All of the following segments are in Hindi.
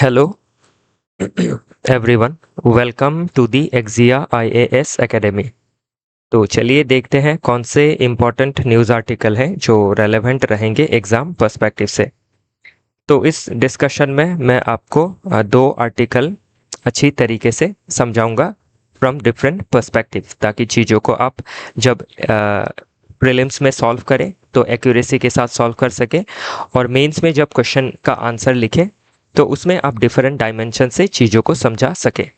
Hello everyone, welcome to the एक्जिया आईएएस एकेडमी। तो चलिए देखते हैं कौन से इम्पोर्टेंट न्यूज़ आर्टिकल हैं जो रेलेवेंट रहेंगे एग्ज़ाम पर्सपेक्टिव से। तो इस डिस्कशन में मैं आपको दो आर्टिकल अच्छी तरीके से समझाऊंगा फ्रॉम डिफरेंट पर्सपेक्टिव, ताकि चीज़ों को आप जब प्रीलिम्स में सॉल्व करें तो एक्यूरेसी के साथ सॉल्व कर सके, और मेंस में जब क्वेश्चन का आंसर लिखें तो उसमें आप डिफरेंट डायमेंशन से चीज़ों को समझा सके।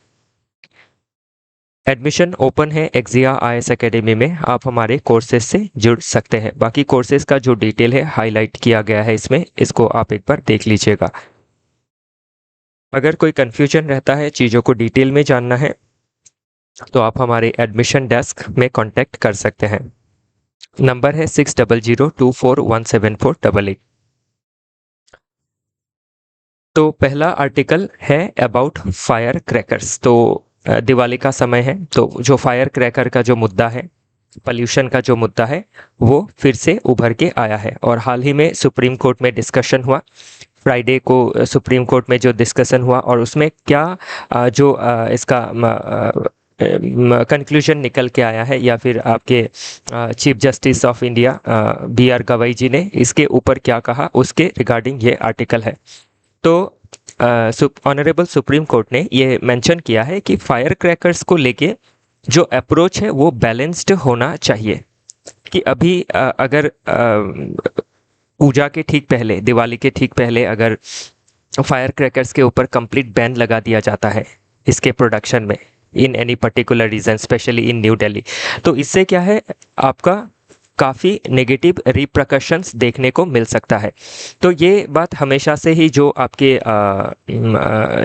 एडमिशन ओपन है एक्जिया आईएएस एकेडमी में, आप हमारे कोर्सेज से जुड़ सकते हैं। बाकी कोर्सेज का जो डिटेल है हाईलाइट किया गया है इसमें, इसको आप एक बार देख लीजिएगा। अगर कोई कन्फ्यूजन रहता है, चीज़ों को डिटेल में जानना है, तो आप हमारे एडमिशन डेस्क में कांटेक्ट कर सकते हैं। नंबर है 6002417488। तो पहला आर्टिकल है अबाउट फायर क्रैकर्स। तो दिवाली का समय है, तो जो फायर क्रैकर का जो मुद्दा है, पॉल्यूशन का जो मुद्दा है, वो फिर से उभर के आया है। और हाल ही में सुप्रीम कोर्ट में डिस्कशन हुआ। फ्राइडे को सुप्रीम कोर्ट में जो डिस्कशन हुआ, और उसमें क्या इसका कंक्लूजन निकल के आया है, या फिर आपके chief justice of India B R Gavai ji ने इसके ऊपर क्या कहा, उसके रिगार्डिंग ये आर्टिकल है। तो ऑनरेबल सुप्रीम कोर्ट ने ये मेंशन किया है कि फायर क्रैकर्स को लेके जो अप्रोच है वो बैलेंस्ड होना चाहिए। कि अभी अगर पूजा के ठीक पहले, दिवाली के ठीक पहले अगर फायर क्रैकर्स के ऊपर कंप्लीट बैन लगा दिया जाता है इसके प्रोडक्शन में, in any particular region, specially in New Delhi, तो इससे क्या है, आपका काफ़ी नेगेटिव रिप्रकशंस देखने को मिल सकता है। तो ये बात हमेशा से ही जो आपके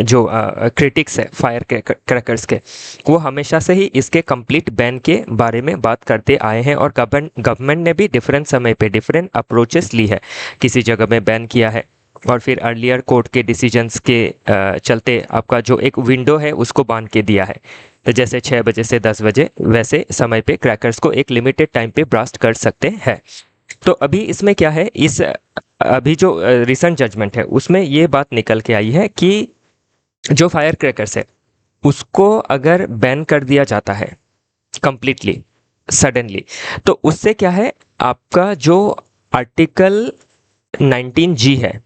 जो क्रिटिक्स है फायर क्रैकर्स के, वो हमेशा से ही इसके कंप्लीट बैन के बारे में बात करते आए हैं। और गवर्नमेंट ने भी डिफरेंट समय पे डिफरेंट अप्रोचेस ली है। किसी जगह में बैन किया है, और फिर अर्लियर कोर्ट के डिसीजंस के चलते आपका जो एक विंडो है उसको बांध के दिया है। तो जैसे 6 बजे से 10 बजे, वैसे समय पे क्रैकर्स को एक लिमिटेड टाइम पे ब्रास्ट कर सकते हैं। तो अभी इसमें क्या है, इस अभी जो रिसेंट जजमेंट है उसमें ये बात निकल के आई है कि जो फायर क्रैकर्स है उसको अगर बैन कर दिया जाता है कंप्लीटली, सडनली, तो उससे क्या है, आपका जो आर्टिकल 19G है,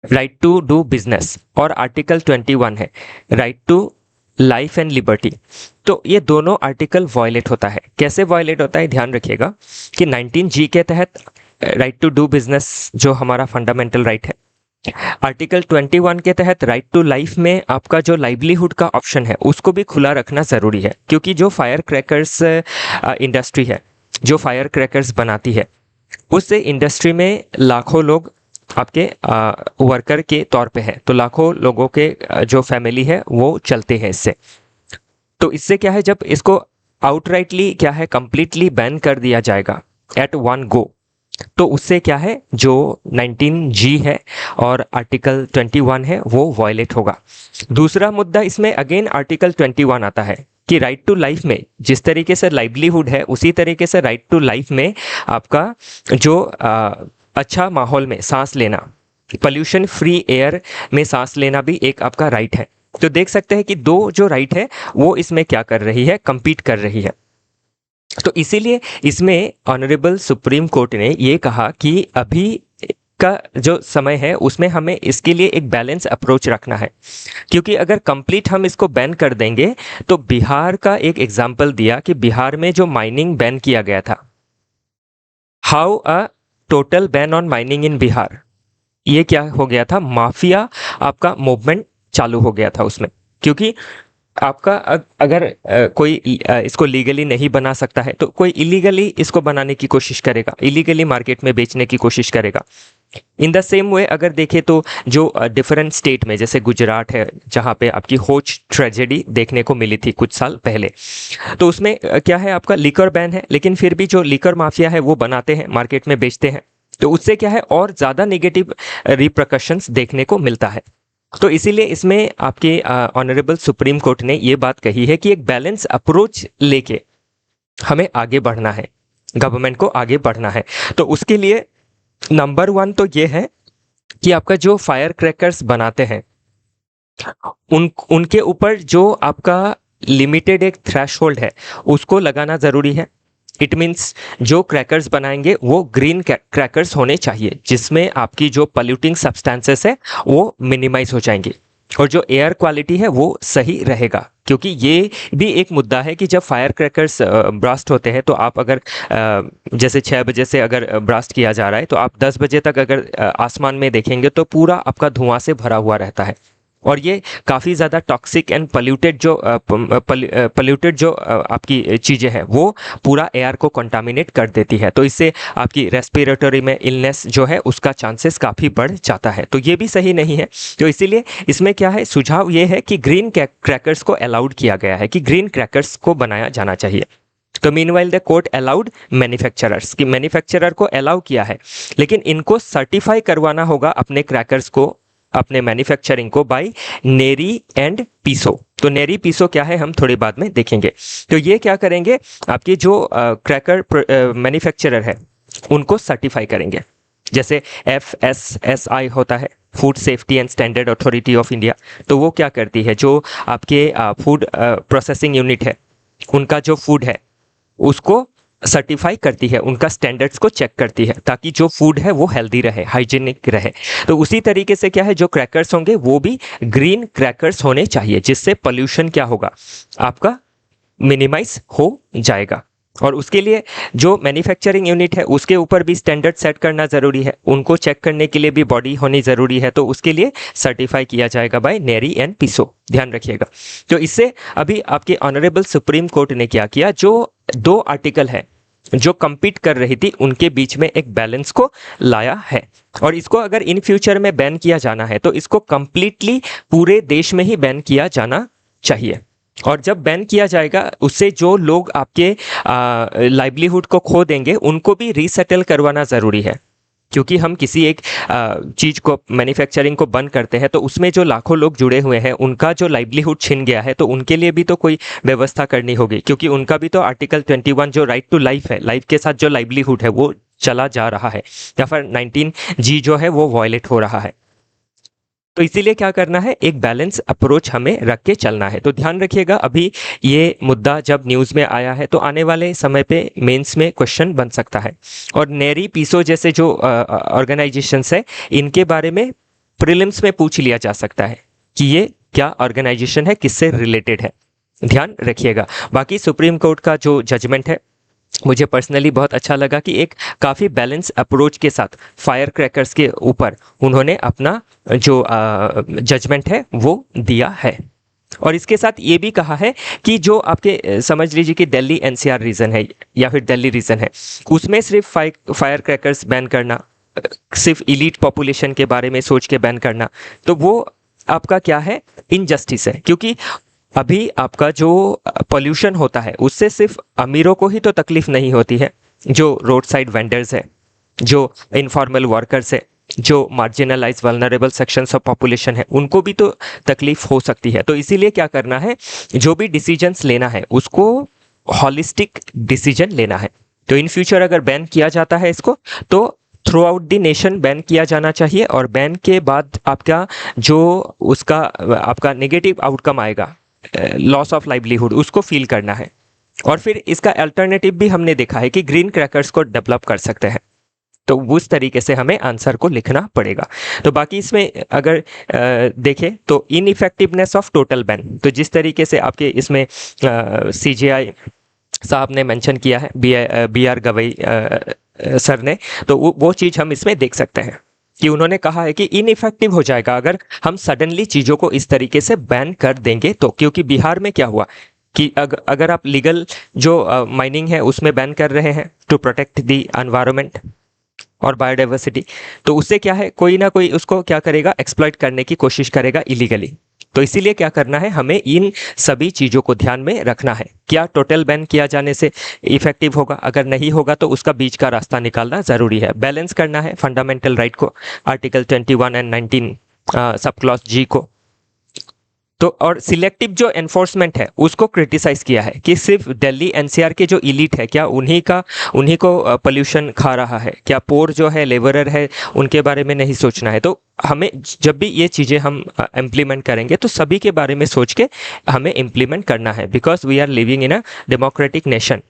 राइट टू डू बिजनेस, और आर्टिकल 21 है, right to life and liberty, तो ये दोनों आर्टिकल वायलेट होता है। कैसे वायलेट होता है, ध्यान रखिएगा कि 19G के तहत राइट टू डू बिजनेस जो हमारा फंडामेंटल राइट है, आर्टिकल 21 के तहत राइट टू लाइफ में आपका जो लाइवलीहुड का ऑप्शन है उसको भी खुला रखना ज़रूरी है। क्योंकि जो फायर क्रैकर्स इंडस्ट्री है, जो फायर क्रैकर्स बनाती है, उससे इंडस्ट्री में लाखों लोग आपके वर्कर के तौर पे है, तो लाखों लोगों के जो फैमिली है वो चलते हैं इससे। तो इससे क्या है, जब इसको आउटराइटली क्या है कंप्लीटली बैन कर दिया जाएगा एट वन गो, तो उससे क्या है, जो 19G है और आर्टिकल 21 है वो वायलेट होगा। दूसरा मुद्दा इसमें अगेन आर्टिकल 21 आता है कि राइट टू लाइफ में जिस तरीके से लाइवलीहुड है, उसी तरीके से राइट टू लाइफ में आपका जो अच्छा माहौल में सांस लेना, पोल्यूशन फ्री एयर में सांस लेना भी एक आपका राइट है। तो देख सकते हैं कि दो जो राइट है वो इसमें क्या कर रही है, compete कर रही है। तो इसीलिए इसमें ऑनरेबल सुप्रीम कोर्ट ने ये कहा कि अभी का जो समय है उसमें हमें इसके लिए एक बैलेंस अप्रोच रखना है। क्योंकि अगर कंप्लीट हम इसको बैन कर देंगे, तो बिहार का एक एग्जाम्पल दिया कि बिहार में जो माइनिंग बैन किया गया था, how a total ban on mining इन बिहार, ये क्या हो गया था, माफिया आपका मूवमेंट चालू हो गया था उसमें। क्योंकि आपका अगर कोई इसको लीगली नहीं बना सकता है, तो कोई इलीगली इसको बनाने की कोशिश करेगा, इलीगली मार्केट में बेचने की कोशिश करेगा। इन द सेम वे अगर देखें तो जो डिफरेंट स्टेट में, जैसे गुजरात है जहाँ पे आपकी होच ट्रेजेडी देखने को मिली थी कुछ साल पहले, तो उसमें क्या है, आपका लिकर बैन है, लेकिन फिर भी जो लिकर माफिया है वो बनाते हैं, मार्केट में बेचते हैं। तो उससे क्या है, और ज़्यादा नेगेटिव रिप्रकशंस देखने को मिलता है। तो इसीलिए इसमें आपके ऑनरेबल सुप्रीम कोर्ट ने ये बात कही है कि एक बैलेंस अप्रोच लेके हमें आगे बढ़ना है, गवर्नमेंट को आगे बढ़ना है। तो उसके लिए नंबर 1 तो ये है कि आपका जो फायर क्रैकर्स बनाते हैं उनके ऊपर जो आपका लिमिटेड एक थ्रेशहोल्ड है उसको लगाना ज़रूरी है। इट मीन्स जो क्रैकर्स बनाएंगे वो ग्रीन क्रैकर्स होने चाहिए, जिसमें आपकी जो पॉल्यूटिंग सब्सटेंसेस है वो मिनिमाइज हो जाएंगे और जो एयर क्वालिटी है वो सही रहेगा। क्योंकि ये भी एक मुद्दा है कि जब फायर क्रैकर्स ब्रास्ट होते हैं तो आप अगर जैसे 6 बजे से अगर ब्रास्ट किया जा रहा है तो आप 10 बजे तक अगर आसमान में देखेंगे तो पूरा आपका धुआं से भरा हुआ रहता है और ये काफ़ी ज़्यादा टॉक्सिक एंड पोल्यूटेड जो आपकी चीज़ें हैं वो पूरा एयर को कंटामिनेट कर देती है। तो इससे आपकी रेस्पिरेटरी में इलनेस जो है उसका चांसेस काफ़ी बढ़ जाता है। तो ये भी सही नहीं है। तो इसीलिए इसमें क्या है, सुझाव ये है कि ग्रीन क्रैकर्स को अलाउड किया गया है कि ग्रीन क्रैकर्स को बनाया जाना चाहिए। तो meanwhile the court allowed manufacturers कि मैन्युफैक्चरर को अलाउ किया है, लेकिन इनको सर्टिफाई करवाना होगा अपने क्रैकर्स को, अपने मैन्युफैक्चरिंग को बाय नेरी एंड पीसो। तो नेरी पीसो क्या है हम थोड़ी बाद में देखेंगे। तो ये क्या करेंगे, आपके जो क्रैकर मैन्युफैक्चरर है उनको सर्टिफाई करेंगे। जैसे FSSI होता है, food safety and standard authority of India. तो वो क्या करती है, जो आपके फूड प्रोसेसिंग यूनिट है उनका जो फूड है उसको सर्टिफाई करती है, उनका स्टैंडर्ड्स को चेक करती है ताकि जो फूड है वो हेल्दी रहे, हाइजीनिक रहे। तो उसी तरीके से क्या है, जो क्रैकर्स होंगे वो भी ग्रीन क्रैकर्स होने चाहिए, जिससे पोल्यूशन क्या होगा आपका मिनिमाइज हो जाएगा। और उसके लिए जो मैन्युफैक्चरिंग यूनिट है उसके ऊपर भी स्टैंडर्ड सेट करना ज़रूरी है, उनको चेक करने के लिए भी बॉडी होनी ज़रूरी है। तो उसके लिए सर्टिफाई किया जाएगा बाय नेरी एंड पीसो, ध्यान रखिएगा। तो इससे अभी आपके ऑनरेबल सुप्रीम कोर्ट ने क्या किया, जो 2 आर्टिकल है जो compete कर रही थी उनके बीच में एक बैलेंस को लाया है। और इसको अगर इन फ्यूचर में बैन किया जाना है तो इसको कंप्लीटली पूरे देश में ही बैन किया जाना चाहिए। और जब बैन किया जाएगा उससे जो लोग आपके लाइवलीहुड को खो देंगे उनको भी रीसेटल करवाना ज़रूरी है। क्योंकि हम किसी एक चीज़ को, मैन्युफैक्चरिंग को बंद करते हैं तो उसमें जो लाखों लोग जुड़े हुए हैं उनका जो लाइवलीहुड छिन गया है, तो उनके लिए भी तो कोई व्यवस्था करनी होगी। क्योंकि उनका भी तो आर्टिकल 21 जो राइट टू लाइफ है, लाइफ के साथ जो लाइवलीहुड है वो चला जा रहा है, या फिर 19G जो है वो वायलेट हो रहा है। तो इसीलिए क्या करना है, एक बैलेंस अप्रोच हमें रख के चलना है। तो ध्यान रखिएगा, अभी ये मुद्दा जब न्यूज़ में आया है तो आने वाले समय पे मेंस में क्वेश्चन बन सकता है। और नेरी पीसो जैसे जो ऑर्गेनाइजेशंस है इनके बारे में प्रीलिम्स में पूछ लिया जा सकता है कि ये क्या ऑर्गेनाइजेशन है, किससे रिलेटेड है, ध्यान रखिएगा। बाकी सुप्रीम कोर्ट का जो जजमेंट है मुझे पर्सनली बहुत अच्छा लगा कि एक काफ़ी बैलेंस अप्रोच के साथ फायर क्रैकर्स के ऊपर उन्होंने अपना जो जजमेंट है वो दिया है। और इसके साथ ये भी कहा है कि जो आपके समझ लीजिए कि दिल्ली NCR रीजन है या फिर दिल्ली रीजन है, उसमें सिर्फ फायर क्रैकर्स बैन करना, सिर्फ इलीट पॉपुलेशन के बारे में सोच के बैन करना, तो वो आपका क्या है, इनजस्टिस है। क्योंकि अभी आपका जो पोल्यूशन होता है उससे सिर्फ अमीरों को ही तो तकलीफ नहीं होती है, जो रोड साइड वेंडर्स है, जो इनफॉर्मल वर्कर्स है, जो marginalize vulnerable sections of population है, उनको भी तो तकलीफ हो सकती है। तो इसीलिए क्या करना है, जो भी डिसीजंस लेना है उसको हॉलिस्टिक डिसीजन लेना है। तो इन फ्यूचर अगर बैन किया जाता है इसको तो through out the nation ban किया जाना चाहिए। और बैन के बाद आपका जो उसका आपका नेगेटिव आउटकम आएगा, लॉस ऑफ लाइवलीहुड, उसको फील करना है। और फिर इसका अल्टरनेटिव भी हमने देखा है कि ग्रीन क्रैकर्स को डेवलप कर सकते हैं। तो उस तरीके से हमें आंसर को लिखना पड़ेगा। तो बाकी इसमें अगर देखें तो इनइफेक्टिवनेस ऑफ टोटल बैन, तो जिस तरीके से आपके इसमें CJI साहब ने मेंशन किया है, BR गवई सर ने, तो वो चीज़ हम इसमें देख सकते हैं कि उन्होंने कहा है कि इनइफेक्टिव हो जाएगा अगर हम सडनली चीज़ों को इस तरीके से बैन कर देंगे तो। क्योंकि बिहार में क्या हुआ कि अगर आप लीगल जो माइनिंग है उसमें बैन कर रहे हैं टू प्रोटेक्ट द एनवायरनमेंट और बायोडाइवर्सिटी, तो उससे क्या है, कोई ना कोई उसको क्या करेगा, एक्सप्लॉइट करने की कोशिश करेगा इलीगली। तो इसीलिए क्या करना है, हमें इन सभी चीज़ों को ध्यान में रखना है। क्या टोटल बैन किया जाने से इफेक्टिव होगा, अगर नहीं होगा तो उसका बीच का रास्ता निकालना ज़रूरी है। बैलेंस करना है फंडामेंटल राइट को, article 21 and 19 sub clause G को। तो और सिलेक्टिव जो एनफोर्समेंट है उसको क्रिटिसाइज किया है कि सिर्फ दिल्ली एनसीआर के जो इलीट है क्या उन्हीं को पोल्यूशन खा रहा है, क्या पोर जो है लेबरर है उनके बारे में नहीं सोचना है। तो हमें जब भी ये चीज़ें हम इम्प्लीमेंट करेंगे तो सभी के बारे में सोच के हमें इम्प्लीमेंट करना है, because we are living in a democratic nation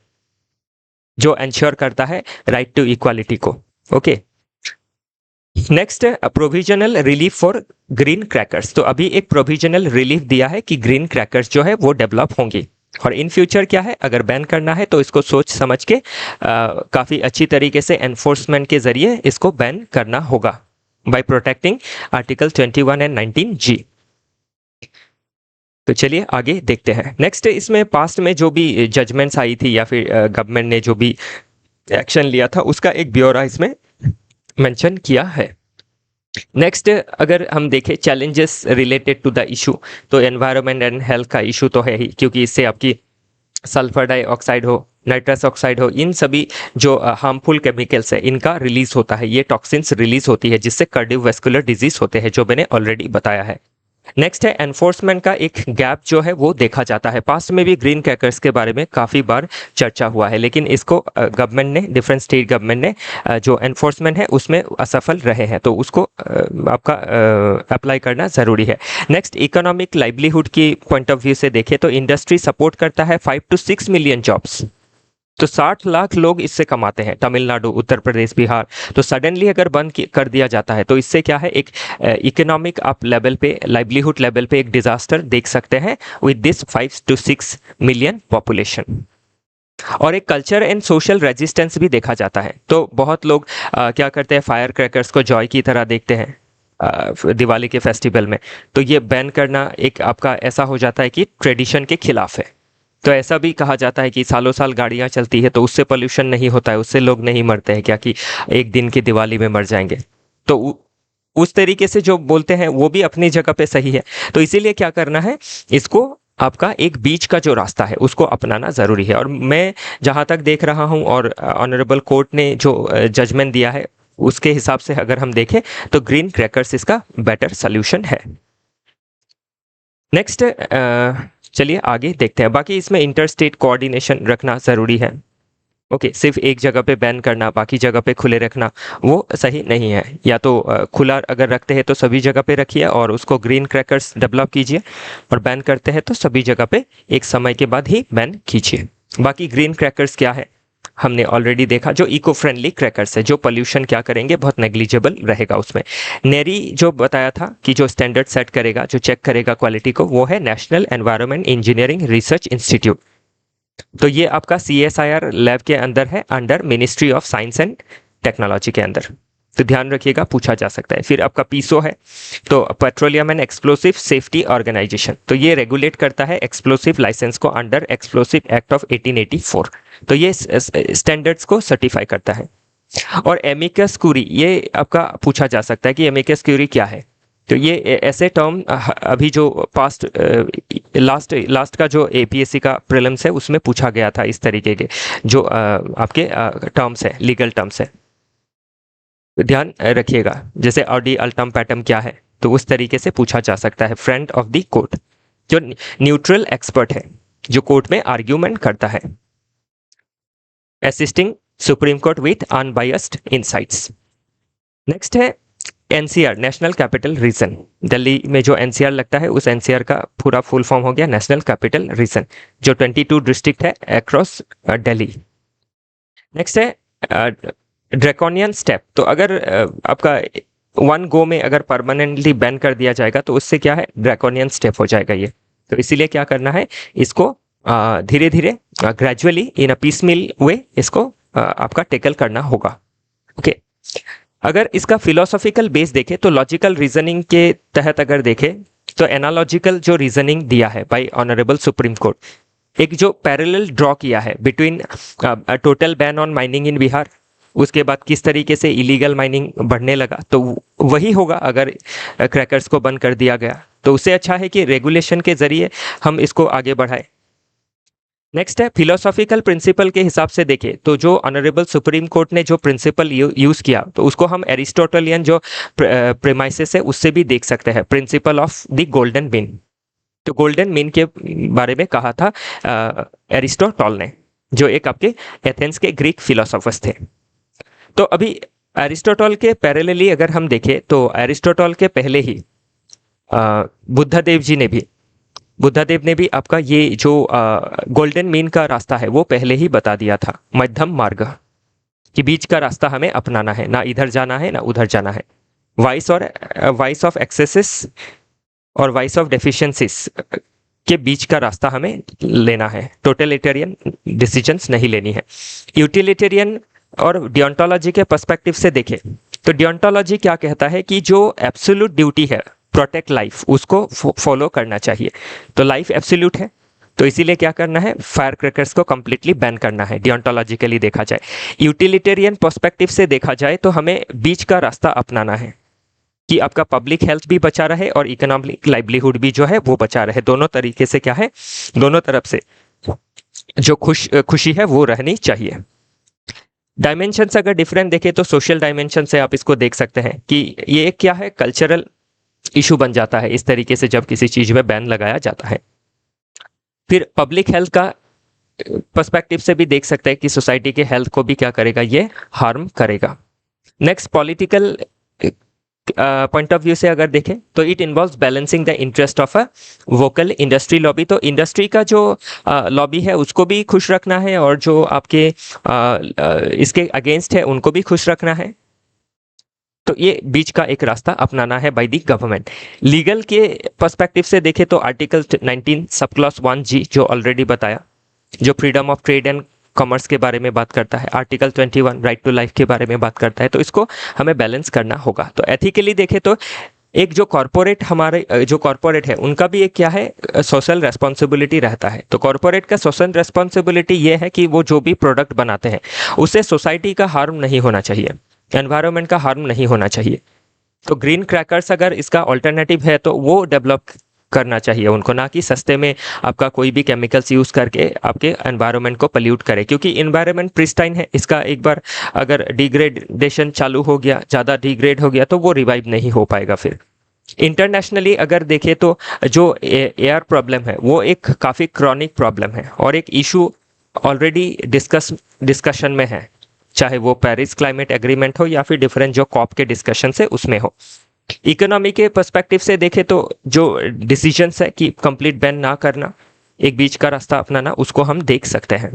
जो एंश्योर करता है राइट टू इक्वालिटी को। ओके, नेक्स्ट है provisional relief for green crackers. तो अभी एक प्रोविजनल रिलीफ दिया है कि ग्रीन क्रैकर्स जो है वो डेवलप होंगी, और इन फ्यूचर क्या है अगर बैन करना है तो इसको सोच समझ के काफ़ी अच्छी तरीके से एनफोर्समेंट के जरिए इसको बैन करना होगा bye protecting article 21 and 19G। तो चलिए आगे देखते हैं। नेक्स्ट इसमें पास्ट में जो भी जजमेंट्स आई थी या फिर गवर्नमेंट ने जो भी एक्शन लिया था उसका एक ब्यौरा इसमें मेंशन किया है। नेक्स्ट अगर हम देखें challenges related to the issue, तो एनवायरनमेंट एंड हेल्थ का इशू तो है ही, क्योंकि इससे आपकी सल्फर डाइऑक्साइड हो, नाइट्रस ऑक्साइड हो, इन सभी जो हार्मफुल केमिकल्स है इनका रिलीज होता है, ये टॉक्सिन्स रिलीज होती है जिससे कार्डियोवैस्कुलर डिजीज होते हैं जो मैंने ऑलरेडी बताया है। नेक्स्ट है एनफोर्समेंट का एक गैप जो है वो देखा जाता है। पास्ट में भी ग्रीन क्रैकर्स के बारे में काफ़ी बार चर्चा हुआ है, लेकिन इसको गवर्नमेंट ने, डिफरेंट स्टेट गवर्नमेंट ने जो एनफोर्समेंट है उसमें असफल रहे हैं, तो उसको आपका अप्लाई करना ज़रूरी है। नेक्स्ट इकोनॉमिक लाइवलीहुड की पॉइंट ऑफ व्यू से देखें तो इंडस्ट्री सपोर्ट करता है 5 to 6 मिलियन जॉब्स, तो 60 लाख लोग इससे कमाते हैं, तमिलनाडु, उत्तर प्रदेश, बिहार। तो सडनली अगर बंद कर दिया जाता है तो इससे क्या है, एक इकोनॉमिक आप लेवल पे, लाइवलीहुड लेवल पे एक डिजास्टर देख सकते हैं with this 5 to 6 million population. और एक कल्चर एंड सोशल रेजिस्टेंस भी देखा जाता है। तो बहुत लोग क्या करते हैं, फायर क्रैकर्स को जॉय की तरह देखते हैं दिवाली के फेस्टिवल में, तो ये बैन करना एक आपका ऐसा हो जाता है कि ट्रेडिशन के खिलाफ है। तो ऐसा भी कहा जाता है कि सालों साल गाड़ियां चलती है तो उससे पोल्यूशन नहीं होता है, उससे लोग नहीं मरते हैं, क्या कि एक दिन की दिवाली में मर जाएंगे। तो उस तरीके से जो बोलते हैं वो भी अपनी जगह पे सही है। तो इसीलिए क्या करना है, इसको आपका एक बीच का जो रास्ता है उसको अपनाना ज़रूरी है। और मैं जहाँ तक देख रहा हूँ और ऑनरेबल कोर्ट ने जो जजमेंट दिया है उसके हिसाब से अगर हम देखें तो ग्रीन क्रैकर्स इसका बेटर सोल्यूशन है। नेक्स्ट चलिए आगे देखते हैं। बाकी इसमें इंटर स्टेट कोऑर्डिनेशन रखना ज़रूरी है। ओके, सिर्फ एक जगह पे बैन करना, बाकी जगह पे खुले रखना वो सही नहीं है। या तो खुला अगर रखते हैं तो सभी जगह पे रखिए और उसको ग्रीन क्रैकर्स डेवलप कीजिए, और बैन करते हैं तो सभी जगह पे एक समय के बाद ही बैन कीजिए। बाकी ग्रीन क्रैकर्स क्या है हमने ऑलरेडी देखा, जो इको फ्रेंडली क्रैकर्स है, जो पोल्यूशन क्या करेंगे बहुत नेग्लिजिबल रहेगा उसमें। नेरी जो बताया था कि जो स्टैंडर्ड सेट करेगा, जो चेक करेगा क्वालिटी को, वो है national environment engineering research institute. तो ये आपका CSIR लैब के अंदर है, under ministry of science and technology के अंदर। तो ध्यान रखिएगा, पूछा जा सकता है। फिर आपका पीसो है, तो petroleum and explosive safety organisation, तो ये रेगुलेट करता है एक्सप्लोसिव लाइसेंस को अंडर एक्सप्लोसिव एक्ट ऑफ 1884। तो ये स्टैंडर्ड्स को सर्टिफाई करता है। और एमिकस क्यूरी, ये आपका पूछा जा सकता है कि एमिकस क्यूरी क्या है। तो ये ऐसे टर्म अभी जो पास्ट लास्ट का जो APSC का प्रीलिम्स है उसमें पूछा गया था, इस तरीके के जो आपके टर्म्स है, लीगल टर्म्स है, ध्यान रखिएगा। जैसे ऑडी अल्टम पैटम क्या है, तो उस तरीके से पूछा जा सकता है। फ्रेंड ऑफ द कोर्ट, जो न्यूट्रल एक्सपर्ट है, जो कोर्ट में आर्ग्यूमेंट करता है। Assisting supreme court with unbiased insights. Next है NCR, national capital region. Delhi में जो NCR लगता है उस NCR का पूरा फुल फॉर्म हो गया नेशनल कैपिटल रीजन, जो 22 डिस्ट्रिक्ट है अक्रॉस दिल्ली। नेक्स्ट है ड्रैकोनियन स्टेप। तो अगर आपका वन गो में अगर परमानेंटली बैन कर दिया जाएगा तो उससे क्या है, ड्रैकोनियन स्टेप हो जाएगा ये। तो इसीलिए क्या करना है, इसको धीरे धीरे ग्रेजुअली इन अ पीसमिल वे इसको आपका टेकल करना होगा। ओके, अगर इसका फिलोसॉफिकल बेस देखें तो लॉजिकल रीजनिंग के तहत अगर देखें तो एनालॉजिकल जो रीजनिंग दिया है बाय ऑनरेबल सुप्रीम कोर्ट, एक जो पैरेलल ड्रॉ किया है between total ban on mining इन बिहार, उसके बाद किस तरीके से इलीगल माइनिंग बढ़ने लगा, तो वही होगा अगर क्रैकर्स को बंद कर दिया गया। तो उससे अच्छा है कि रेगुलेशन के जरिए हम इसको आगे बढ़ाएं। नेक्स्ट है फिलोसॉफिकल प्रिंसिपल के हिसाब से देखें तो जो ऑनरेबल सुप्रीम कोर्ट ने जो प्रिंसिपल यूज किया तो उसको हम एरिस्टोटलियन जो प्रेमाइसिस है उससे भी देख सकते हैं, principle of the golden mean. तो गोल्डन मीन के बारे में कहा था एरिस्टोटल ने, जो एक आपके एथेंस के ग्रीक फिलोसोफर्स थे। तो अभी एरिस्टोटल के पैरेलली अगर हम देखें तो एरिस्टोटल के पहले ही बुद्धादेव ने भी आपका ये जो गोल्डन मीन का रास्ता है वो पहले ही बता दिया था, मध्यम मार्ग, कि बीच का रास्ता हमें अपनाना है, ना इधर जाना है ना उधर जाना है। वाइस ऑफ एक्सेसेस और वाइस ऑफ डेफिशिएंसीज के बीच का रास्ता हमें लेना है। टोटलिटेरियन डिसीजंस नहीं लेनी है। यूटिलिटेरियन और डियोंटोलॉजी के पर्सपेक्टिव से देखें तो डियोंटोलॉजी क्या कहता है कि जो एब्सोल्यूट ड्यूटी है प्रोटेक्ट लाइफ, उसको फॉलो करना चाहिए। तो लाइफ एब्सोल्यूट है, तो इसीलिए क्या करना है, फायर क्रैकर्स को कंप्लीटली बैन करना है डियोंटोलॉजिकली देखा जाए। यूटिलिटेरियन पर्सपेक्टिव से देखा जाए तो हमें बीच का रास्ता अपनाना है कि आपका पब्लिक हेल्थ भी बचा रहे और इकोनॉमिक लाइवलीहुड भी जो है वो बचा रहे। दोनों तरीके से क्या है, दोनों तरफ से जो खुशी है वो रहनी चाहिए। डायमेंशन अगर डिफरेंट देखें तो सोशल डायमेंशन से आप इसको देख सकते हैं कि ये क्या है, कल्चरल इशू बन जाता है इस तरीके से जब किसी चीज में बैन लगाया जाता है। फिर पब्लिक हेल्थ का पर्सपेक्टिव से भी देख सकते हैं कि सोसाइटी के हेल्थ को भी क्या करेगा, ये हार्म करेगा। Next political point of view से अगर देखें तो it involves balancing the interest of a vocal industry lobby. तो इंडस्ट्री का जो लॉबी है उसको भी खुश रखना है और जो आपके इसके अगेंस्ट है उनको भी खुश रखना है। तो ये बीच का एक रास्ता अपनाना है बाय द गवर्नमेंट। लीगल के पर्सपेक्टिव से देखें तो आर्टिकल 19 सब क्लॉज 1G जो ऑलरेडी बताया, जो freedom of trade and commerce के बारे में बात करता है। आर्टिकल 21 राइट टू लाइफ के बारे में बात करता है। तो इसको हमें बैलेंस करना होगा। तो एथिकली देखें तो एक जो कॉरपोरेट है उनका भी एक क्या है, सोशल रेस्पॉन्सिबिलिटी रहता है। तो कॉरपोरेट का सोशल रेस्पॉन्सिबिलिटी ये है कि वो जो भी प्रोडक्ट बनाते हैं उससे सोसाइटी का हार्म नहीं होना चाहिए, एनवायरनमेंट का हार्म नहीं होना चाहिए। तो ग्रीन क्रैकर्स अगर इसका ऑल्टरनेटिव है तो वो डेवलप करना चाहिए उनको, ना कि सस्ते में आपका कोई भी केमिकल्स यूज करके आपके एनवायरनमेंट को पल्यूट करे, क्योंकि एनवायरनमेंट प्रिस्टाइन है। इसका एक बार अगर डिग्रेडेशन चालू हो गया, ज़्यादा डिग्रेड हो गया तो वो रिवाइव नहीं हो पाएगा। फिर इंटरनेशनली अगर देखें तो जो एयर प्रॉब्लम है वो एक काफ़ी क्रॉनिक प्रॉब्लम है और एक इशू ऑलरेडी डिस्कशन में है, चाहे वो पेरिस क्लाइमेट एग्रीमेंट हो या फिर डिफरेंट जो कॉप के डिस्कशन है उसमें हो। इकोनॉमी के पर्सपेक्टिव से देखें तो जो डिसीजंस है कि कंप्लीट बैन ना करना, एक बीच का रास्ता अपनाना, उसको हम देख सकते हैं।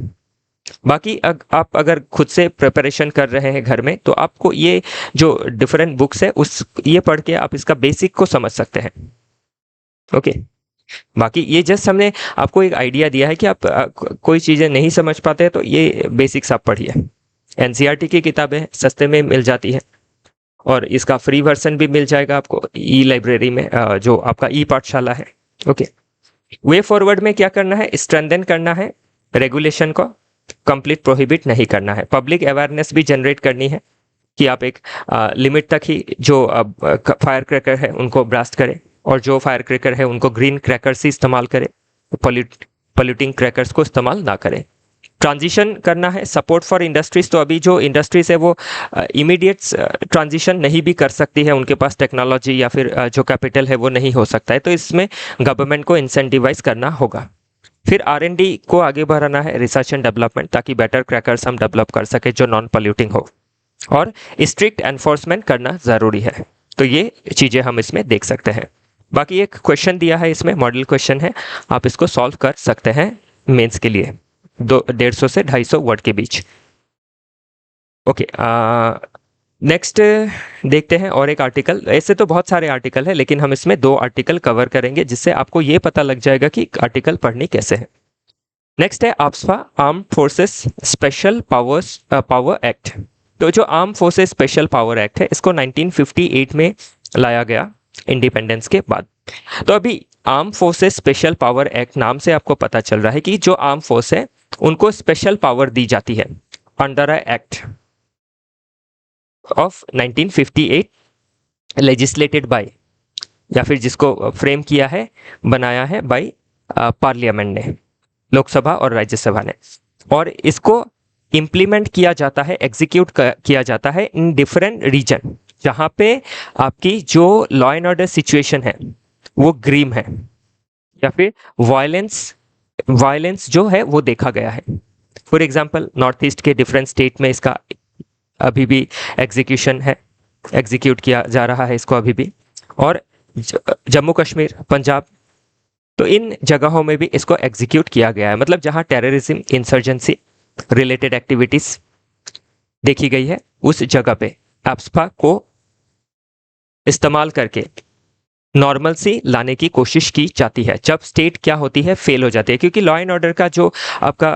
बाकी आप अगर खुद से प्रिपरेशन कर रहे हैं घर में तो आपको ये जो डिफरेंट बुक्स है ये पढ़ के आप इसका बेसिक को समझ सकते हैं। ओके, बाकी ये जस्ट हमने आपको एक आइडिया दिया है कि आप कोई चीज़ें नहीं समझ पाते हैं तो ये बेसिक्स आप पढ़िए। एनसीईआरटी की किताबें सस्ते में मिल जाती है और इसका फ्री वर्जन भी मिल जाएगा आपको ई लाइब्रेरी में, जो आपका ई पाठशाला है। ओके, वे फॉरवर्ड में क्या करना है, स्ट्रेंथन करना है रेगुलेशन को, कंप्लीट प्रोहिबिट नहीं करना है। पब्लिक अवेयरनेस भी जनरेट करनी है कि आप एक लिमिट तक ही जो फायर क्रैकर है उनको ब्लास्ट करें और जो फायर क्रैकर है उनको ग्रीन क्रैकर्स ही इस्तेमाल करें, पॉल्यूटिंग क्रैकर्स को इस्तेमाल ना करें। ट्रांजिशन करना है, सपोर्ट फॉर इंडस्ट्रीज। तो अभी जो इंडस्ट्रीज है वो इमीडिएट ट्रांजिशन नहीं भी कर सकती है, उनके पास टेक्नोलॉजी या फिर जो कैपिटल है वो नहीं हो सकता है, तो इसमें गवर्नमेंट को इंसेंटिवाइज करना होगा। फिर R&D को आगे बढ़ाना है, रिसर्च एंड डेवलपमेंट, ताकि बेटर क्रैकर्स हम डेवलप कर सके जो नॉन पॉल्यूटिंग हो, और स्ट्रिक्ट एनफोर्समेंट करना ज़रूरी है। तो ये चीज़ें हम इसमें देख सकते हैं। बाकी एक क्वेश्चन दिया है इसमें, मॉडल क्वेश्चन है, आप इसको सॉल्व कर सकते हैं मेंस के लिए 150 से 250 वर्ड के बीच। ओके, नेक्स्ट देखते हैं और एक आर्टिकल। ऐसे तो बहुत सारे आर्टिकल है लेकिन हम इसमें 2 आर्टिकल कवर करेंगे जिससे आपको ये पता लग जाएगा कि आर्टिकल पढ़नी कैसे है। नेक्स्ट है AFSPA, arm forces special power act. तो जो arm forces special power act है इसको 1958 में लाया गया इंडिपेंडेंस के बाद। तो अभी arm forces special power act नाम से आपको पता चल रहा है कि जो आर्म फोर्स है उनको स्पेशल पावर दी जाती है under act of 1958 legislated by, या फिर जिसको फ्रेम किया है, बनाया है बाय पार्लियामेंट ने, लोकसभा और राज्यसभा ने, और इसको इम्प्लीमेंट किया जाता है, एग्जीक्यूट किया जाता है इन डिफरेंट रीजन जहाँ पे आपकी जो लॉ एंड ऑर्डर सिचुएशन है वो ग्रीम है या फिर वायलेंस जो है वो देखा गया है। फॉर एग्जांपल नॉर्थ ईस्ट के डिफरेंट स्टेट में इसका अभी भी एग्जीक्यूशन है, एग्जीक्यूट किया जा रहा है इसको अभी भी, और जम्मू कश्मीर, पंजाब, तो इन जगहों में भी इसको एग्जीक्यूट किया गया है। मतलब जहां टेररिज्म, इंसर्जेंसी रिलेटेड एक्टिविटीज देखी गई है उस जगह पे एप्सपा को इस्तेमाल करके नॉर्मलसी लाने की कोशिश की जाती है जब स्टेट क्या होती है, फेल हो जाती है। क्योंकि लॉ एंड ऑर्डर का जो आपका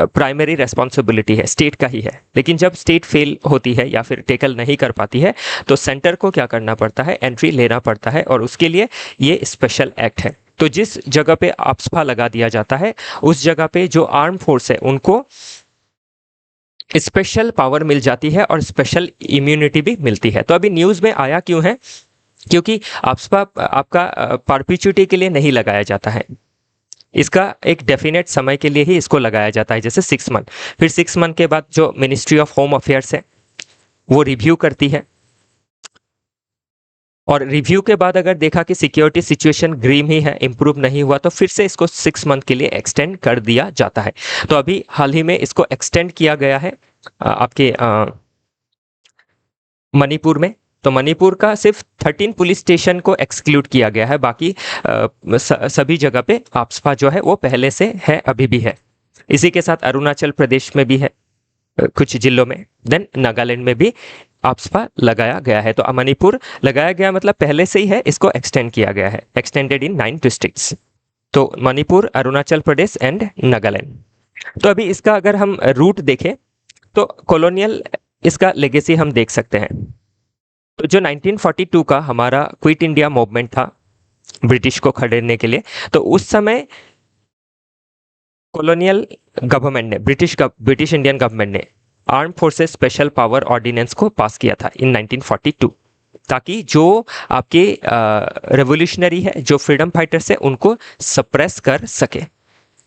प्राइमरी रेस्पॉन्सिबिलिटी है स्टेट का ही है, लेकिन जब स्टेट फेल होती है या फिर टेकल नहीं कर पाती है तो सेंटर को क्या करना पड़ता है, एंट्री लेना पड़ता है, और उसके लिए ये स्पेशल एक्ट है। तो जिस जगह पे APSPA लगा दिया जाता है उस जगह पे जो आर्म फोर्स है उनको स्पेशल पावर मिल जाती है और स्पेशल इम्यूनिटी भी मिलती है। तो अभी न्यूज़ में आया क्यों है, क्योंकि APSPA आपका परपिचुइटी के लिए नहीं लगाया जाता है, इसका एक डेफिनेट समय के लिए ही इसको लगाया जाता है, जैसे 6 मंथ। फिर 6 मंथ के बाद जो मिनिस्ट्री ऑफ होम अफेयर्स है वो रिव्यू करती है, और रिव्यू के बाद अगर देखा कि सिक्योरिटी सिचुएशन ग्रीम ही है, इंप्रूव नहीं हुआ, तो फिर से इसको 6 मंथ के लिए एक्सटेंड कर दिया जाता है। तो अभी हाल ही में इसको एक्सटेंड किया गया है आपके मणिपुर में। तो मणिपुर का सिर्फ 13 पुलिस स्टेशन को एक्सक्लूड किया गया है, बाकी सभी जगह पे APSPA जो है वो पहले से है, अभी भी है। इसी के साथ अरुणाचल प्रदेश में भी है कुछ जिलों में, देन नागालैंड में भी APSPA लगाया गया है। तो मणिपुर लगाया गया मतलब पहले से ही है, इसको एक्सटेंड किया गया है, एक्सटेंडेड इन 9 डिस्ट्रिक्ट्स। तो मणिपुर, अरुणाचल प्रदेश एंड नागालैंड। तो अभी इसका अगर हम रूट देखें तो कॉलोनियल इसका लेगेसी हम देख सकते हैं। तो जो 1942 का हमारा क्विट इंडिया मूवमेंट था ब्रिटिश को खदेड़ने के लिए, तो उस समय कॉलोनियल गवर्नमेंट ने, ब्रिटिश इंडियन गवर्नमेंट ने arm forces special power ordinance को पास किया था इन 1942, ताकि जो आपके रेवोल्यूशनरी है, जो फ्रीडम फाइटर्स है, उनको सप्रेस कर सके।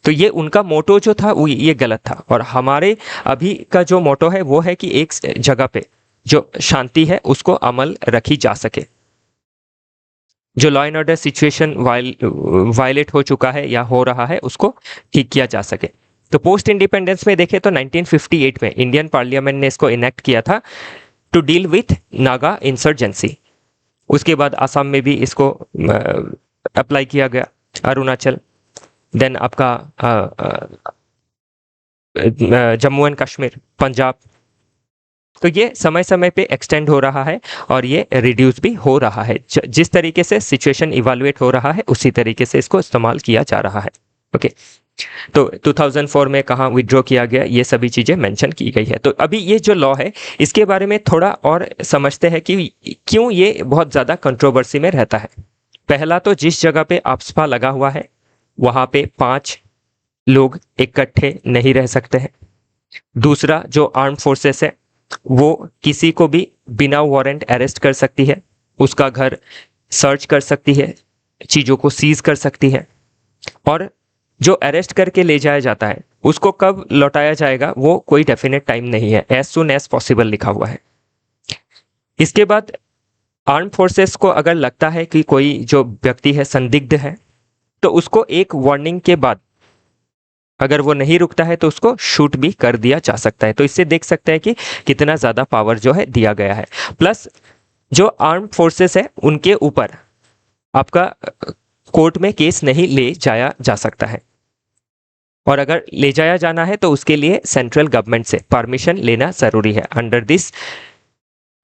तो ये उनका मोटो जो था वो ये गलत था, और हमारे अभी का जो मोटो है वो है कि एक जगह पे जो शांति है उसको अमल रखी जा सके, जो law and order situation violate हो चुका है या हो रहा है उसको ठीक किया जा सके। तो पोस्ट इंडिपेंडेंस में देखें तो 1958 में इंडियन पार्लियामेंट ने इसको इनेक्ट किया था to deal with Naga insurgency. उसके बाद असम में भी इसको अप्लाई किया गया, अरुणाचल, देन आपका जम्मू एंड कश्मीर, पंजाब। तो ये समय समय पे एक्सटेंड हो रहा है और ये रिड्यूस भी हो रहा है। जिस तरीके से सिचुएशन इवैल्यूएट हो रहा है उसी तरीके से इसको इस्तेमाल किया जा रहा है। ओके, तो 2004 में कहाँ विड्रॉ किया गया, ये सभी चीज़ें मेंशन की गई है। तो अभी ये जो लॉ है इसके बारे में थोड़ा और समझते हैं कि क्यों ये बहुत ज़्यादा कंट्रोवर्सी में रहता है। पहला तो जिस जगह पे APSPA लगा हुआ है वहाँ पे 5 लोग इकट्ठे नहीं रह सकते हैं। दूसरा, जो आर्म फोर्सेस है वो किसी को भी बिना वारंट अरेस्ट कर सकती है, उसका घर सर्च कर सकती है, चीज़ों को सीज कर सकती है, और जो अरेस्ट करके ले जाया जाता है उसको कब लौटाया जाएगा वो कोई डेफिनेट टाइम नहीं है, एज सुन एज पॉसिबल लिखा हुआ है। इसके बाद आर्म फोर्सेस को अगर लगता है कि कोई जो व्यक्ति है संदिग्ध है तो उसको एक वार्निंग के बाद अगर वो नहीं रुकता है तो उसको शूट भी कर दिया जा सकता है। तो इससे देख सकते हैं कि कितना ज़्यादा पावर जो है दिया गया है। प्लस जो आर्म फोर्सेस है उनके ऊपर आपका कोर्ट में केस नहीं ले जाया जा सकता है, और अगर ले जाया जाना है तो उसके लिए सेंट्रल गवर्नमेंट से परमिशन लेना ज़रूरी है अंडर दिस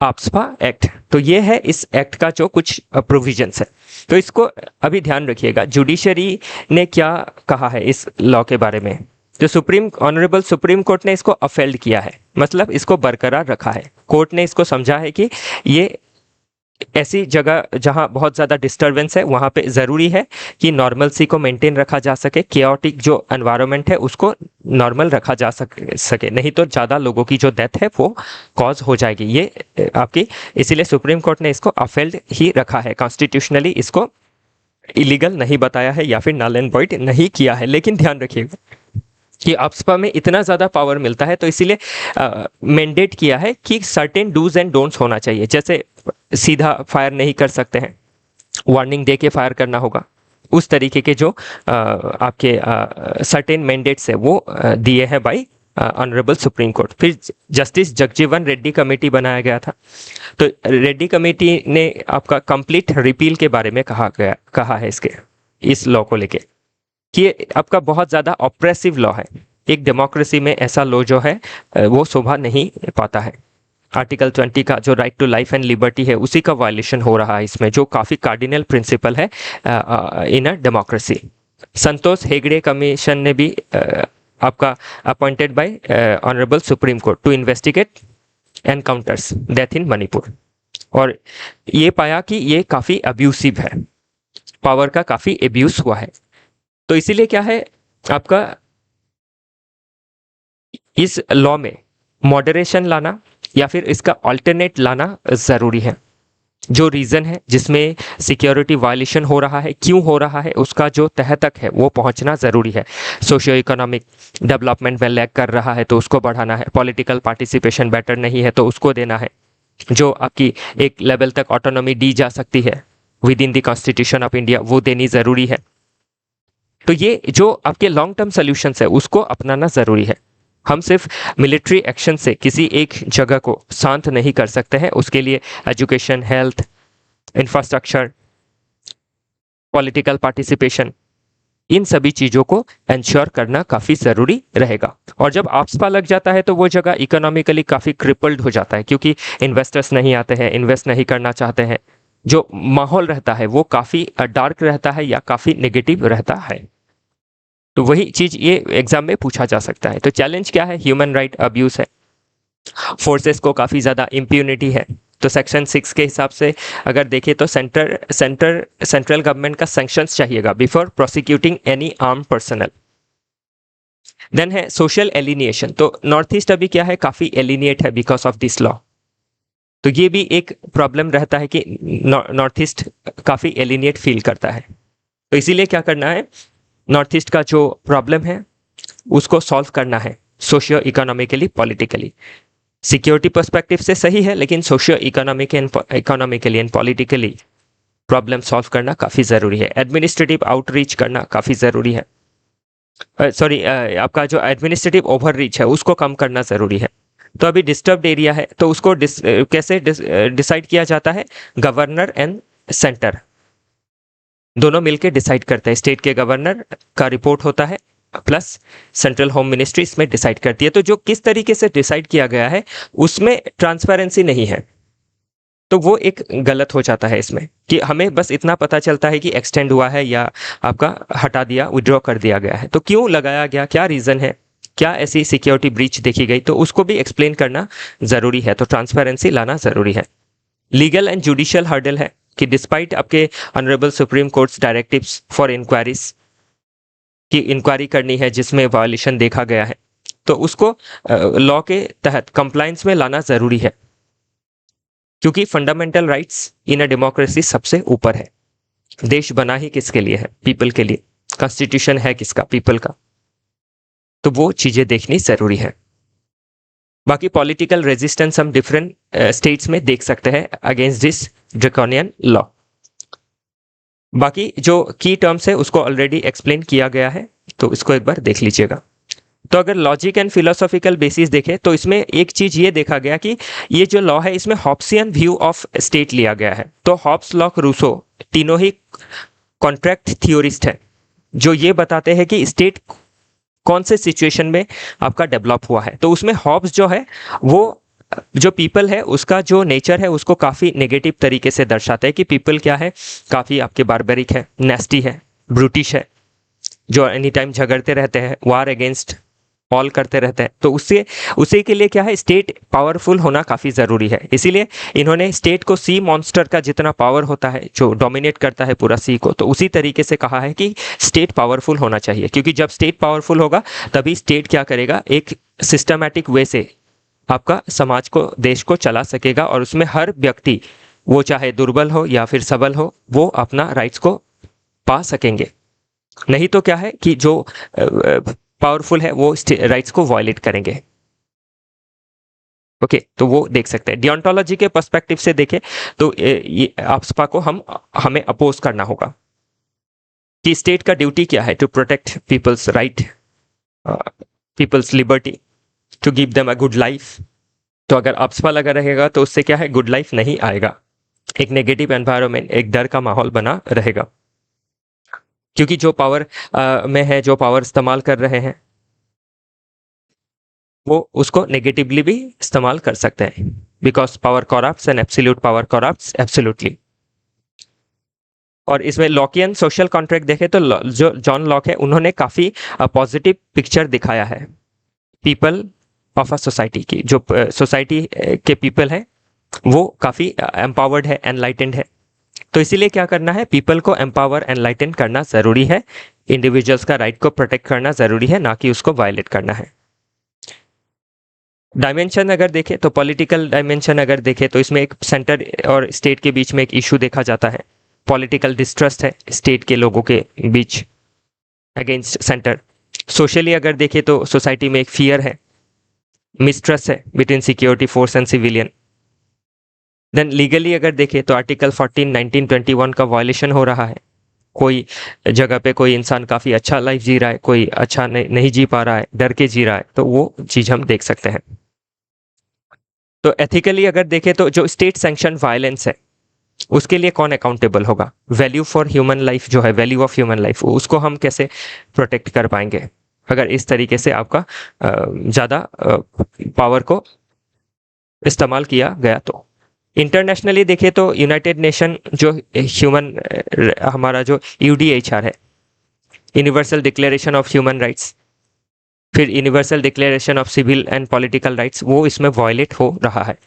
APSPA एक्ट। तो ये है इस एक्ट का जो कुछ प्रोविजंस है। तो इसको अभी ध्यान रखिएगा, जुडिशरी ने क्या कहा है इस लॉ के बारे में। तो ऑनरेबल सुप्रीम कोर्ट ने इसको अफेल्ड किया है, मतलब इसको बरकरार रखा है। कोर्ट ने इसको समझा है कि ये ऐसी जगह जहां बहुत ज़्यादा डिस्टरबेंस है वहां पे ज़रूरी है कि नॉर्मलसी को मेंटेन रखा जा सके, केओटिक जो एनवायरनमेंट है उसको नॉर्मल रखा जा सके, नहीं तो ज़्यादा लोगों की जो डेथ है वो कॉज हो जाएगी ये आपकी। इसीलिए सुप्रीम कोर्ट ने इसको अफेल्ड ही रखा है, कॉन्स्टिट्यूशनली इसको इलीगल नहीं बताया है या फिर नल एंड वॉइड नहीं किया है। लेकिन ध्यान रखिएगा कि APSPA में इतना ज़्यादा पावर मिलता है तो इसीलिए मैंडेट किया है कि सर्टेन डूज एंड डोंट्स होना चाहिए। जैसे सीधा फायर नहीं कर सकते हैं, वार्निंग दे के फायर करना होगा, उस तरीके के जो आपके सर्टेन मैंडेट्स है वो दिए हैं बाय ऑनरेबल सुप्रीम कोर्ट। फिर जस्टिस जगजीवन रेड्डी कमेटी बनाया गया था। तो रेड्डी कमेटी ने आपका कंप्लीट रिपील के बारे में कहा है इसके इस लॉ को लेके कि ये आपका बहुत ज़्यादा ऑप्रेसिव लॉ है। एक डेमोक्रेसी में ऐसा लॉ जो है वो शोभा नहीं पाता है। आर्टिकल 20 का जो right to life and liberty है उसी का वायलेशन हो रहा है इसमें, जो काफ़ी कार्डिनल प्रिंसिपल है in a democracy. Santosh Hegde commission ने भी आपका appointed by honourable supreme court to investigate encounters death in Manipur, और ये पाया कि ये काफ़ी अब्यूसिव है, पावर का काफ़ी एब्यूज हुआ है। तो इसीलिए क्या है आपका इस लॉ में मॉडरेशन लाना या फिर इसका अल्टरनेट लाना ज़रूरी है। जो रीज़न है जिसमें सिक्योरिटी वायलेशन हो रहा है, क्यों हो रहा है, उसका जो तह तक है वो पहुंचना ज़रूरी है। सोशियो इकोनॉमिक डेवलपमेंट में लैग कर रहा है तो उसको बढ़ाना है, पॉलिटिकल पार्टिसिपेशन बेटर नहीं है तो उसको देना है, जो आपकी एक लेवल तक ऑटोनॉमी दी जा सकती है with in the constitution of India वो देनी ज़रूरी है। तो ये जो आपके लॉन्ग टर्म सोल्यूशंस है उसको अपनाना ज़रूरी है। हम सिर्फ मिलिट्री एक्शन से किसी एक जगह को शांत नहीं कर सकते हैं, उसके लिए education, health, infrastructure, political participation, इन सभी चीज़ों को इंश्योर करना काफ़ी ज़रूरी रहेगा। और जब आपदा लग जाता है तो वो जगह इकोनॉमिकली काफ़ी क्रिपल्ड हो जाता है, क्योंकि इन्वेस्टर्स नहीं आते हैं, इन्वेस्ट नहीं करना चाहते हैं, जो माहौल रहता है वो काफ़ी डार्क रहता है या काफ़ी नेगेटिव रहता है। तो वही चीज़ ये एग्जाम में पूछा जा सकता है। तो चैलेंज क्या है? ह्यूमन राइट अब्यूज़ है, फोर्सेस को काफ़ी ज़्यादा इम्प्यूनिटी है। तो सेक्शन 6 के हिसाब से अगर देखें तो सेंट्रल गवर्नमेंट का सैंक्शंस चाहिएगा before prosecuting any arm personnel. Then है सोशल एलिनिएशन। तो नॉर्थ ईस्ट अभी क्या है, काफ़ी एलिनिएट है बिकॉज ऑफ दिस लॉ। तो ये भी एक प्रॉब्लम रहता है कि नॉर्थ ईस्ट काफ़ी एलिनिएट फील करता है। तो इसीलिए क्या करना है, नॉर्थ ईस्ट का जो प्रॉब्लम है उसको सॉल्व करना है socio economically, politically. Security perspective से सही है, लेकिन socio economically and politically problem solve करना काफ़ी ज़रूरी है। एडमिनिस्ट्रेटिव आउटरीच करना काफ़ी ज़रूरी है। आपका जो एडमिनिस्ट्रेटिव ओवररीच है उसको कम करना ज़रूरी है। तो अभी डिस्टर्ब्ड एरिया है तो उसको कैसे डिसाइड किया जाता है? गवर्नर एंड सेंटर दोनों मिलकर डिसाइड करते हैं। स्टेट के गवर्नर का रिपोर्ट होता है प्लस सेंट्रल होम मिनिस्ट्री इसमें डिसाइड करती है। तो जो किस तरीके से डिसाइड किया गया है उसमें ट्रांसपेरेंसी नहीं है, तो वो एक गलत हो जाता है इसमें, कि हमें बस इतना पता चलता है कि एक्सटेंड हुआ है या आपका हटा दिया, विड्रॉ कर दिया गया है। तो क्यों लगाया गया, क्या रीज़न है, क्या ऐसी सिक्योरिटी ब्रीच देखी गई, तो उसको भी एक्सप्लेन करना ज़रूरी है। तो ट्रांसपेरेंसी लाना ज़रूरी है। लीगल एंड जुडिशियल हर्डल है कि डिस्पाइट आपके honourable supreme courts directives for inquiries की इंक्वायरी करनी है जिसमें वायलेशन देखा गया है, तो उसको लॉ के तहत कंप्लायंस में लाना ज़रूरी है, क्योंकि fundamental rights in a democracy सबसे ऊपर है। देश बना ही किसके लिए है? पीपल के लिए। कॉन्स्टिट्यूशन है किसका? पीपल का। तो वो चीज़ें देखनी ज़रूरी है। बाकी पॉलिटिकल रेजिस्टेंस हम डिफरेंट स्टेट्स में देख सकते हैं अगेंस्ट दिस ड्रैकोनियन लॉ। बाकी जो की टर्म्स है उसको ऑलरेडी एक्सप्लेन किया गया है, तो इसको एक बार देख लीजिएगा। तो अगर लॉजिक एंड फिलोसॉफिकल बेसिस देखें तो इसमें एक चीज़ ये देखा गया कि ये जो लॉ है इसमें हॉब्सियन व्यू ऑफ स्टेट लिया गया है। तो हॉब्स, लॉक, रूसो तीनों ही कॉन्ट्रैक्ट थियोरिस्ट हैं, जो ये बताते हैं कि स्टेट कौन से सिचुएशन में आपका डेवलप हुआ है। तो उसमें हॉब्स जो है वो जो पीपल है उसका जो नेचर है उसको काफ़ी नेगेटिव तरीके से दर्शाते हैं कि पीपल क्या है, काफ़ी आपके बारबरिक है, नेस्टी है, ब्रूटिश है, जो एनी टाइम झगड़ते रहते हैं, वार अगेंस्ट ऑल करते रहते हैं। तो उससे उसी के लिए क्या है, स्टेट पावरफुल होना काफ़ी ज़रूरी है। इसीलिए इन्होंने स्टेट को सी मॉन्स्टर का जितना पावर होता है जो डोमिनेट करता है पूरा सी को, तो उसी तरीके से कहा है कि स्टेट पावरफुल होना चाहिए, क्योंकि जब स्टेट पावरफुल होगा तभी स्टेट क्या करेगा, एक सिस्टमैटिक वे से आपका समाज को, देश को चला सकेगा, और उसमें हर व्यक्ति वो चाहे दुर्बल हो या फिर सबल हो वो अपना राइट्स को पा सकेंगे। नहीं तो क्या है कि जो पावरफुल है वो राइट्स को वायलेट करेंगे। ओके, तो वो देख सकते हैं। डियोंटोलॉजी के पर्सपेक्टिव से देखें तो ये आपसपा को हमें अपोज करना होगा, कि स्टेट का ड्यूटी क्या है, to protect people's right, people's liberty, to give them a good life. तो अगर अपस्पा लगा रहेगा तो उससे क्या है, गुड लाइफ नहीं आएगा, एक नेगेटिव एनवायरनमेंट, एक डर का माहौल बना रहेगा। क्योंकि जो पावर में है, जो पावर इस्तेमाल कर रहे हैं, वो उसको नेगेटिवली भी इस्तेमाल कर सकते हैं, because power corrupts and absolute power corrupts absolutely. और इसमें लॉकियन सोशल कॉन्ट्रैक्ट देखें तो जो जॉन लॉक है, उन्होंने काफ़ी पॉजिटिव पिक्चर दिखाया है पीपल ऑफ अ सोसाइटी की। जो सोसाइटी के पीपल हैं वो काफ़ी एम्पावर्ड है, एनलाइटेंड है। तो इसीलिए क्या करना है, पीपल को एम्पावर एनलाइटन करना ज़रूरी है, इंडिविजुअल्स का राइट को प्रोटेक्ट करना ज़रूरी है, ना कि उसको वायलेट करना है। डायमेंशन अगर देखें तो पॉलिटिकल डायमेंशन अगर देखें तो इसमें एक सेंटर और स्टेट के बीच में एक इशू देखा जाता है, पॉलिटिकल डिस्ट्रस्ट है स्टेट के लोगों के बीच अगेंस्ट सेंटर। सोशली अगर देखें तो सोसाइटी में एक फियर है, मिसट्रस्ट है between security force and civilian. Then legally अगर देखें तो आर्टिकल 14, 19, 21 का वायलेशन हो रहा है। कोई जगह पे कोई इंसान काफ़ी अच्छा लाइफ जी रहा है, कोई अच्छा नहीं जी पा रहा है, डर के जी रहा है, तो वो चीज़ हम देख सकते हैं। तो एथिकली अगर देखें तो जो स्टेट सैंक्शन वायलेंस है उसके लिए कौन अकाउंटेबल होगा, वैल्यू फॉर ह्यूमन लाइफ जो है, वैल्यू ऑफ ह्यूमन लाइफ, उसको हम कैसे प्रोटेक्ट कर पाएंगे अगर इस तरीके से आपका ज़्यादा पावर को इस्तेमाल किया गया। तो इंटरनेशनली देखें तो यूनाइटेड नेशन जो ह्यूमन हमारा जो यूडीएचआर है, universal declaration of human rights, फिर universal declaration of civil and political rights, वो इसमें वायलेट हो रहा है।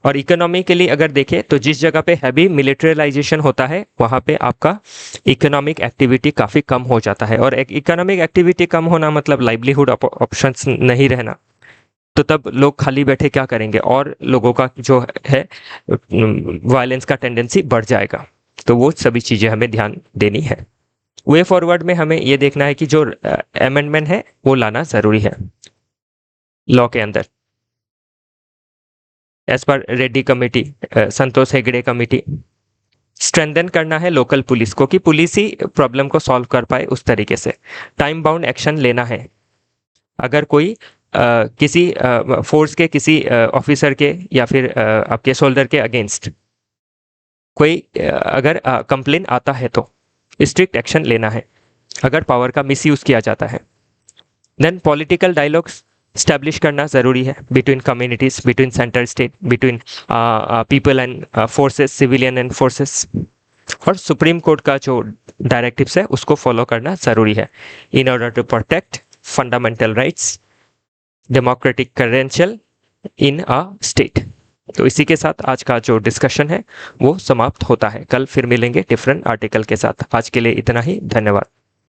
और इकोनॉमिकली अगर देखें तो जिस जगह पे हैवी मिलिट्रियलाइजेशन होता है वहाँ पे आपका इकोनॉमिक एक्टिविटी काफ़ी कम हो जाता है। और एक इकोनॉमिक एक्टिविटी कम होना मतलब लाइवलीहुड ऑप्शंस नहीं रहना। तो तब लोग खाली बैठे क्या करेंगे, और लोगों का जो है वायलेंस का टेंडेंसी बढ़ जाएगा। तो वो सभी चीज़ें हमें ध्यान देनी है। वे फॉरवर्ड में हमें ये देखना है कि जो अमेंडमेंट है वो लाना ज़रूरी है लॉ के अंदर, एज पर रेड्डी कमेटी, संतोष हेगड़े कमेटी। स्ट्रेंथन करना है लोकल पुलिस को कि पुलिस ही प्रॉब्लम को सॉल्व कर पाए उस तरीके से। टाइम बाउंड एक्शन लेना है। अगर कोई किसी फोर्स के किसी ऑफिसर के या फिर आपके सोल्जर के अगेंस्ट कोई अगर कंप्लेन आता है तो स्ट्रिक्ट एक्शन लेना है अगर पावर का मिसयूज किया जाता है। देन पॉलिटिकल डायलॉग्स स्टैब्लिश करना ज़रूरी है between communities, between centre state, between people and forces, civilian and forces. और सुप्रीम कोर्ट का जो डायरेक्टिव्स है उसको फॉलो करना ज़रूरी है in order to protect fundamental rights, democratic credential in a state. तो इसी के साथ आज का जो डिस्कशन है वो समाप्त होता है। कल फिर मिलेंगे डिफरेंट आर्टिकल के साथ। आज के लिए इतना ही, धन्यवाद।